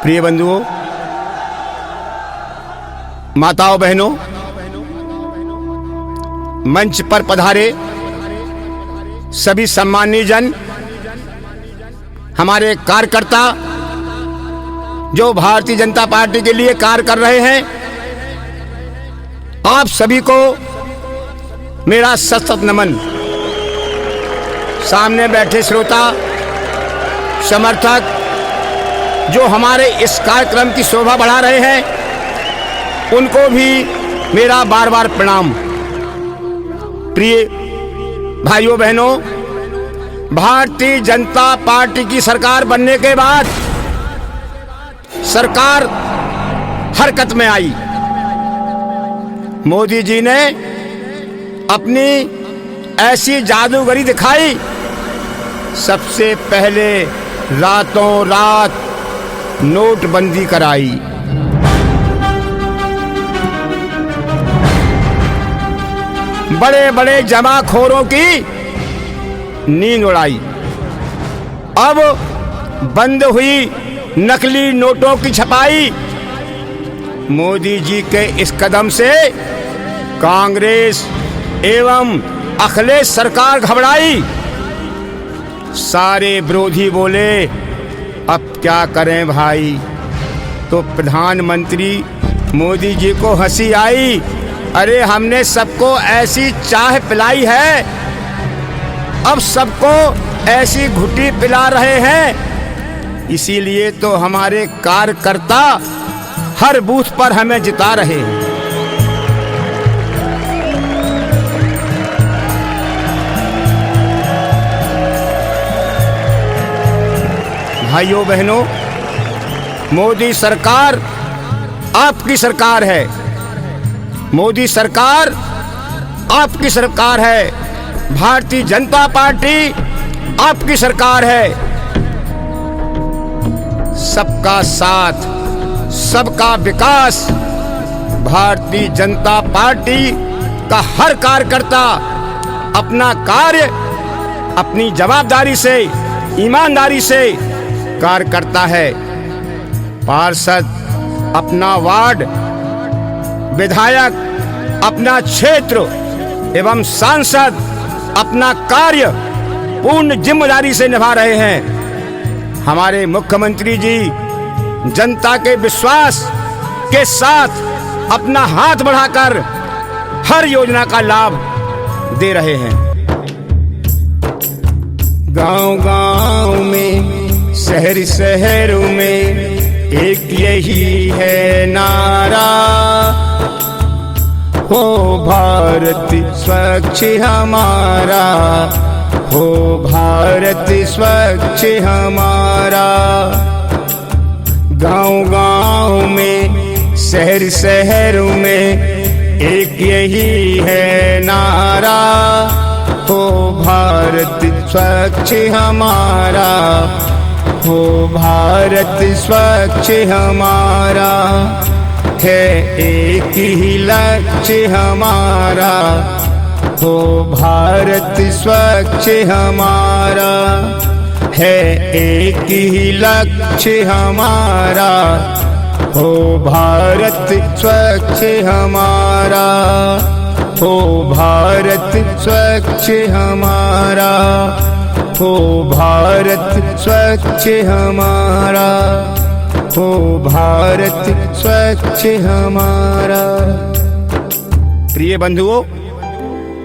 प्रिय बंधुओं, माताओं, बहनों, मंच पर पधारे सभी सम्मानीय जन, हमारे कार्यकर्ता जो भारतीय जनता पार्टी के लिए कार्य कर रहे हैं, आप सभी को मेरा सशक्त नमन। सामने बैठे श्रोता, समर्थक जो हमारे इस कार्यक्रम की शोभा बढ़ा रहे हैं, उनको भी मेरा बार बार प्रणाम। प्रिय भाइयों बहनों, भारतीय जनता पार्टी की सरकार बनने के बाद सरकार हरकत में आई। मोदी जी ने अपनी ऐसी जादूगरी दिखाई, सबसे पहले रातों रात नोटबंदी कराई। बड़े बड़े जमाखोरों की नींद उड़ाई। अब बंद हुई नकली नोटों की छपाई। मोदी जी के इस कदम से कांग्रेस एवं अखिलेश सरकार घबराई। सारे विरोधी बोले, अब क्या करें भाई। तो प्रधानमंत्री मोदी जी को हंसी आई, अरे हमने सबको ऐसी चाय पिलाई है, अब सबको ऐसी घुट्टी पिला रहे हैं, इसीलिए तो हमारे कार्यकर्ता हर बूथ पर हमें जिता रहे हैं। भाइयों बहनों, मोदी सरकार आपकी सरकार है। मोदी सरकार आपकी सरकार है। भारतीय जनता पार्टी आपकी सरकार है। सबका साथ, सबका विकास। भारतीय जनता पार्टी का हर कार्यकर्ता अपना कार्य अपनी जवाबदारी से, ईमानदारी से कार्य करता है। पार्षद अपना वार्ड, विधायक अपना क्षेत्र एवं सांसद अपना कार्य पूर्ण जिम्मेदारी से निभा रहे हैं। हमारे मुख्यमंत्री जी जनता के विश्वास के साथ अपना हाथ बढ़ाकर हर योजना का लाभ दे रहे हैं। गांव-गांव में, शहर शहरों में एक यही है नारा, हो भारत स्वच्छ हमारा, हो भारत स्वच्छ हमारा। गांव-गांव में, शहर शहरों में एक यही है नारा, हो भारत स्वच्छ हमारा, हो भारत स्वच्छ हमारा। है एक ही लक्ष्य हमारा, हो भारत स्वच्छ हमारा। है एक ही लक्ष्य हमारा, हो भारत स्वच्छ हमारा, हो भारत स्वच्छ हमारा, हो भारत स्वच्छ हमारा, हो भारत स्वच्छ हमारा। प्रिय बंधुओं,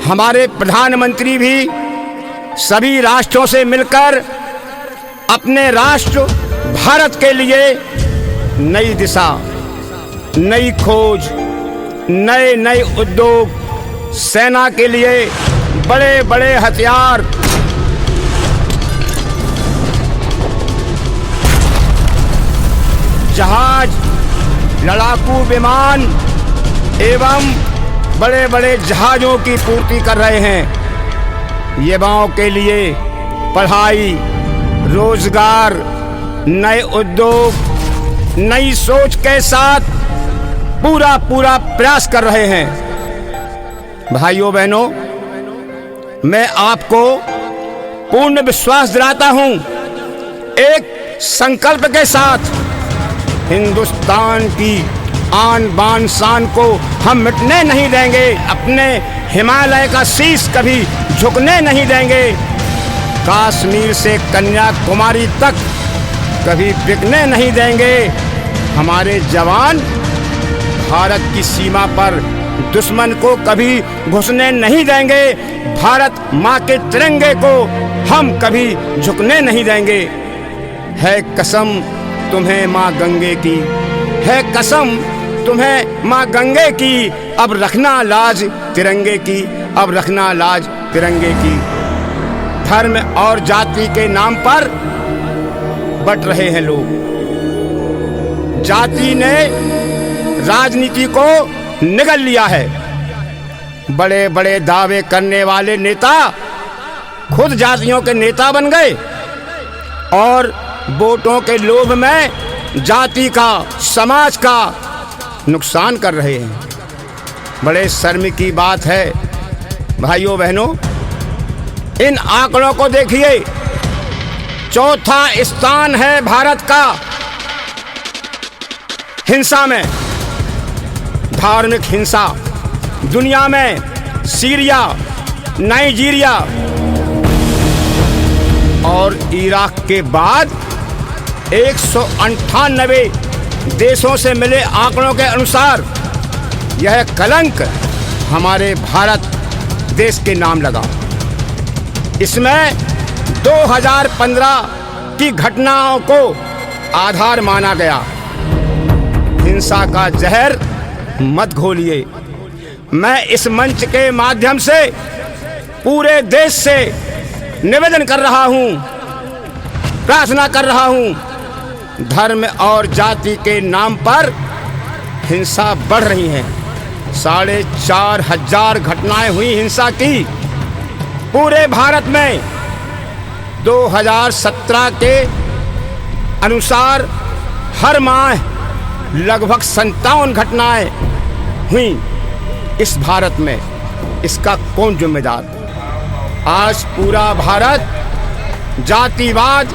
हमारे प्रधानमंत्री भी सभी राष्ट्रों से मिलकर अपने राष्ट्र भारत के लिए नई दिशा, नई खोज, नए नए उद्योग, सेना के लिए बड़े बड़े हथियार, जहाज, लड़ाकू विमान एवं बड़े बड़े जहाजों की पूर्ति कर रहे हैं। युवाओं के लिए पढ़ाई, रोजगार, नए उद्योग, नई सोच के साथ पूरा प्रयास कर रहे हैं। भाइयों बहनों, मैं आपको पूर्ण विश्वास दिलाता हूं, एक संकल्प के साथ हिंदुस्तान की आन बान शान को हम मिटने नहीं देंगे। अपने हिमालय का शीश कभी झुकने नहीं देंगे। कश्मीर से कन्याकुमारी तक कभी बिकने नहीं देंगे। हमारे जवान भारत की सीमा पर दुश्मन को कभी घुसने नहीं देंगे। भारत माँ के तिरंगे को हम कभी झुकने नहीं देंगे। है कसम तुम्हें माँ गंगे की, है कसम तुम्हें माँ गंगे की, अब रखना लाज तिरंगे की, अब रखना लाज तिरंगे की। धर्म और जाति के नाम पर बट रहे हैं लोग। जाति ने राजनीति को निगल लिया है। बड़े बड़े दावे करने वाले नेता खुद जातियों के नेता बन गए और वोटों के लोभ में जाति का, समाज का नुकसान कर रहे हैं। बड़े शर्म की बात है भाइयों बहनों, इन आंकड़ों को देखिए। चौथा स्थान है भारत का हिंसा में, धार्मिक हिंसा। दुनिया में सीरिया, नाइजीरिया और इराक के बाद 198 देशों से मिले आंकड़ों के अनुसार यह कलंक हमारे भारत देश के नाम लगा। इसमें 2015 की घटनाओं को आधार माना गया। हिंसा का जहर मत घोलिए। मैं इस मंच के माध्यम से पूरे देश से निवेदन कर रहा हूं, प्रार्थना कर रहा हूं। धर्म और जाति के नाम पर हिंसा बढ़ रही है। 4,500 घटनाएं हुई हिंसा की पूरे भारत में। 2017 के अनुसार हर माह लगभग 57 घटनाएं हुई इस भारत में। इसका कौन जिम्मेदार? आज पूरा भारत जातिवाद,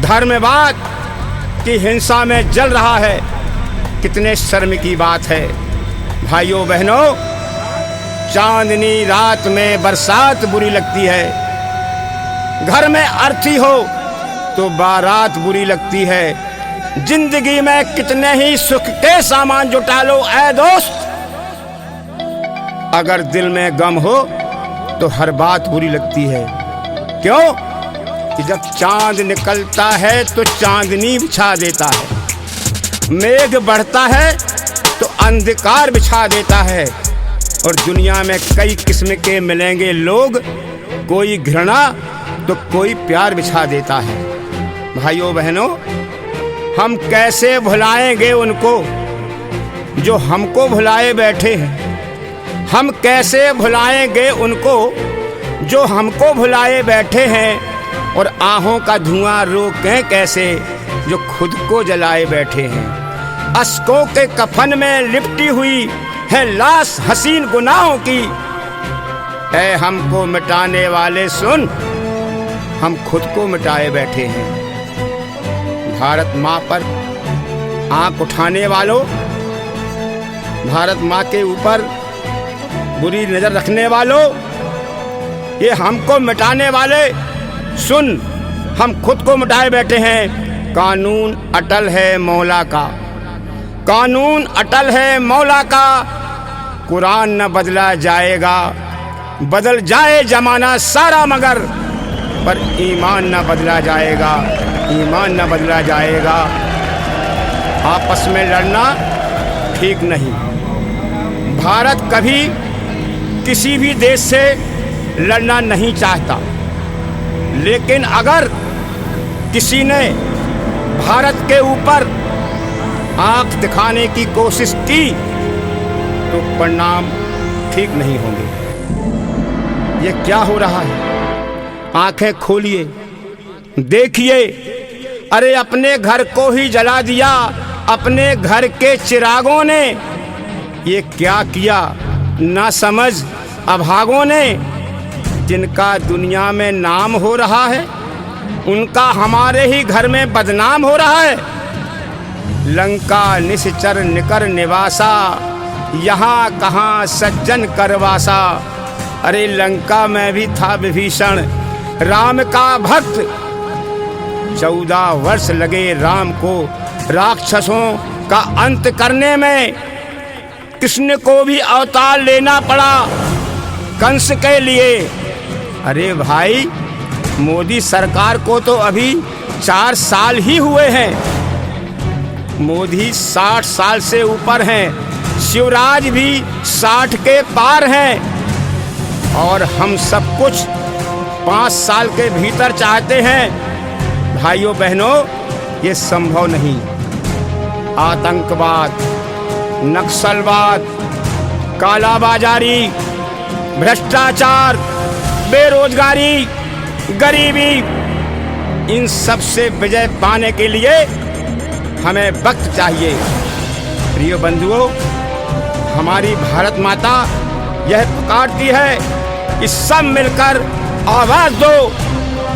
धर्मवाद की हिंसा में जल रहा है। कितने शर्म की बात है भाइयों बहनों। चांदनी रात में बरसात बुरी लगती है, घर में अर्थी हो तो बारात बुरी लगती है। जिंदगी में कितने ही सुख के सामान जुटा लो ऐ दोस्त, अगर दिल में गम हो तो हर बात बुरी लगती है। क्यों? कि जब चांद निकलता है तो चांदनी बिछा देता है, मेघ बढ़ता है तो अंधकार बिछा देता है। और दुनिया में कई किस्म के मिलेंगे लोग, कोई घृणा तो कोई प्यार बिछा देता है। भाइयों बहनों, हम कैसे भुलाएंगे उनको जो हमको भुलाए बैठे हैं। हम कैसे भुलाएंगे उनको जो हमको भुलाए बैठे हैं। और आहों का धुआं रोकें कैसे जो खुद को जलाए बैठे हैं। अश्कों के कफन में लिपटी हुई है लाश हसीन गुनाहों की। ऐ हमको मिटाने वाले सुन, हम खुद को मिटाए बैठे हैं। भारत माँ पर आंख उठाने वालों, भारत माँ के ऊपर बुरी नजर रखने वालों, ये हमको मिटाने वाले सुन, हम खुद को मिटाए बैठे हैं। कानून अटल है मौला का, कानून अटल है मौला का। कुरान न बदला जाएगा, बदल जाए जमाना सारा मगर, पर ईमान न बदला जाएगा, ईमान न बदला जाएगा। आपस में लड़ना ठीक नहीं। भारत कभी किसी भी देश से लड़ना नहीं चाहता, लेकिन अगर किसी ने भारत के ऊपर आंख दिखाने की कोशिश की तो परिणाम ठीक नहीं होंगे। ये क्या हो रहा है? आंखें खोलिए, देखिए। अरे अपने घर को ही जला दिया अपने घर के चिरागों ने। ये क्या किया ना समझ अभागों ने। जिनका दुनिया में नाम हो रहा है, उनका हमारे ही घर में बदनाम हो रहा है। लंका निश्चर निकर निवासा, यहाँ कहाँ सज्जन करवासा। अरे लंका में भी था विभीषण राम का भक्त, 14 वर्ष लगे राम को राक्षसों का अंत करने में। कृष्ण को भी अवतार लेना पड़ा कंस के लिए। अरे भाई, मोदी सरकार को तो अभी 4 साल ही हुए हैं। मोदी 60 साल से ऊपर हैं, शिवराज भी 60 के पार हैं, और हम सब कुछ 5 साल के भीतर चाहते हैं। भाइयों बहनों, ये संभव नहीं। आतंकवाद, नक्सलवाद, कालाबाजारी, भ्रष्टाचार, बेरोजगारी, गरीबी, इन सब से विजय पाने के लिए हमें वक्त चाहिए। प्रिय बंधुओं, हमारी भारत माता यह पुकारती है कि सब मिलकर आवाज दो,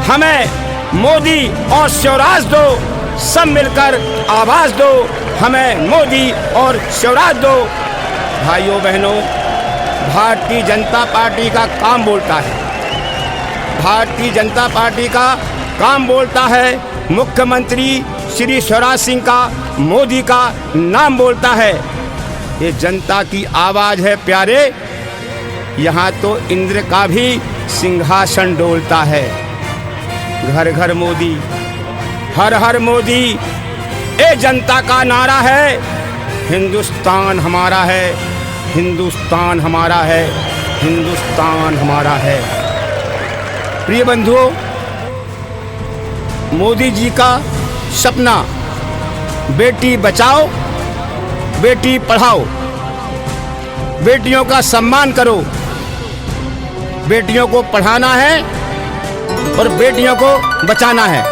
हमें मोदी और शिवराज दो। सब मिलकर आवाज दो, हमें मोदी और शिवराज दो। भाइयों बहनों, भारतीय जनता पार्टी का काम बोलता है, भारतीय जनता पार्टी का काम बोलता है। मुख्यमंत्री श्री शिवराज सिंह का, मोदी का नाम बोलता है। ये जनता की आवाज है प्यारे। यहाँ तो इंद्र का भी सिंहासन डोलता है। घर घर मोदी, हर हर मोदी, ये जनता का नारा है। हिंदुस्तान हमारा है, हिंदुस्तान हमारा है, हिंदुस्तान हमारा है। प्रिय बंधुओं, मोदी जी का सपना बेटी बचाओ, बेटी पढ़ाओ, बेटियों का सम्मान करो। बेटियों को पढ़ाना है और बेटियों को बचाना है।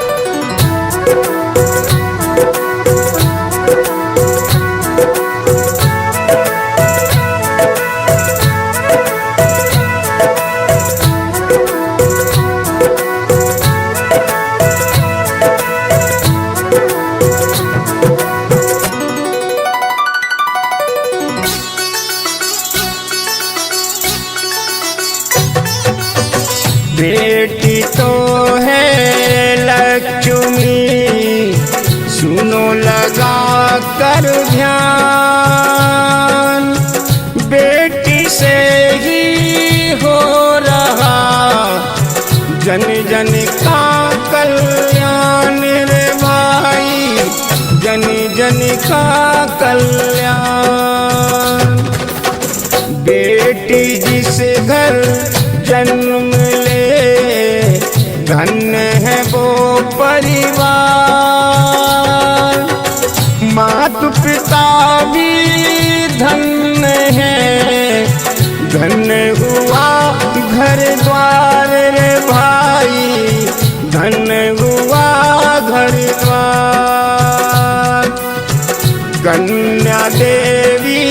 बेटी तो है लक्ष्मी, सुनो लगा कर ध्यान। बेटी से ही हो रहा जन जन का कल्याण रे भाई, जन जन का कल्याण। बेटी जिस घर जन्म ले, धन्य है वो परिवार। माता पिता भी धन्य है, धन्य हुआ घर द्वार रे भाई, धन्य हुआ घर द्वार। कन्या देवी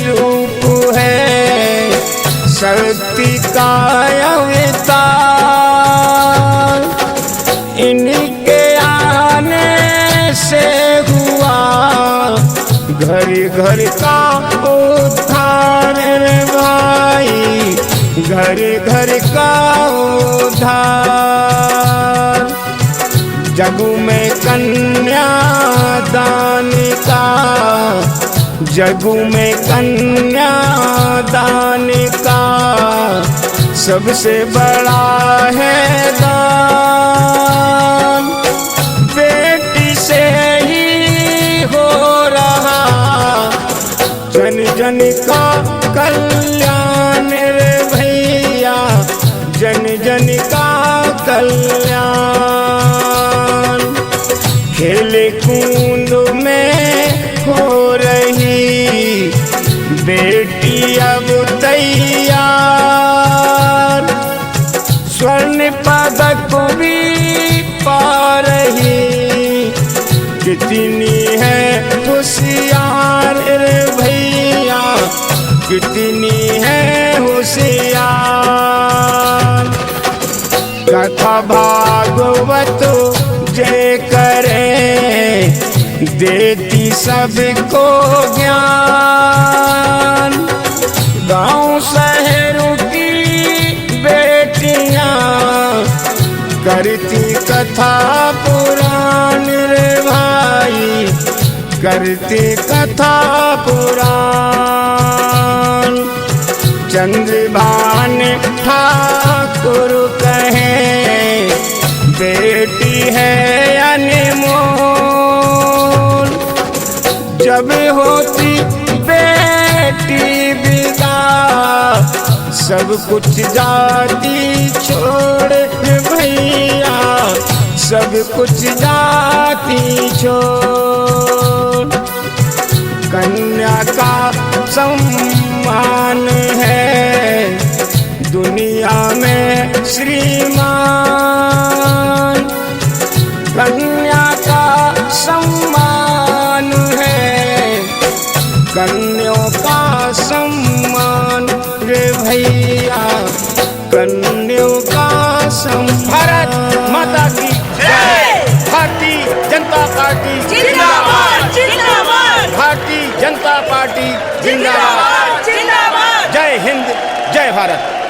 रूप है, शक्ति का अवतार। इनके आने से हुआ घर घर का उद्धार रे भाई, घर घर का उद्धार। जग में कन्यादान का, जग में कन्यादान का सबसे बड़ा है दान। बेटी से ही हो रहा जन जन का कल्याण रे भैया, जन जन का कल्याण। खेल कूद में हो रही बेटी अब तैयार। स्वर्ण पदक भी पा रही, कितनी है होशियार रे भैया, कितनी है होशियार। कथा भागवत जय करे, देती सबको ज्ञान। गांव शहरों की बेटियां करती कथा पुराण रे भाई, करती कथा पुराण। चंद्रभान ठाकुर कहें बेटी है अनमोल। जब होती बेटी विदा सब कुछ जाती छोड़ भैया, सब कुछ जाती छोड़। कन्या का सम्मान है दुनिया में श्रीमान। कन्या का सम्मान है, कन्यों का सम्मान रे भैया, कन्यों का सम्मान। भारत माता की जय। भारतीय जनता पार्टी जिंदाबाद जिंदाबाद। भारतीय जनता पार्टी जिंदाबाद। जिंदाबाद जिंदाबाद। जय हिंद, जय भारत।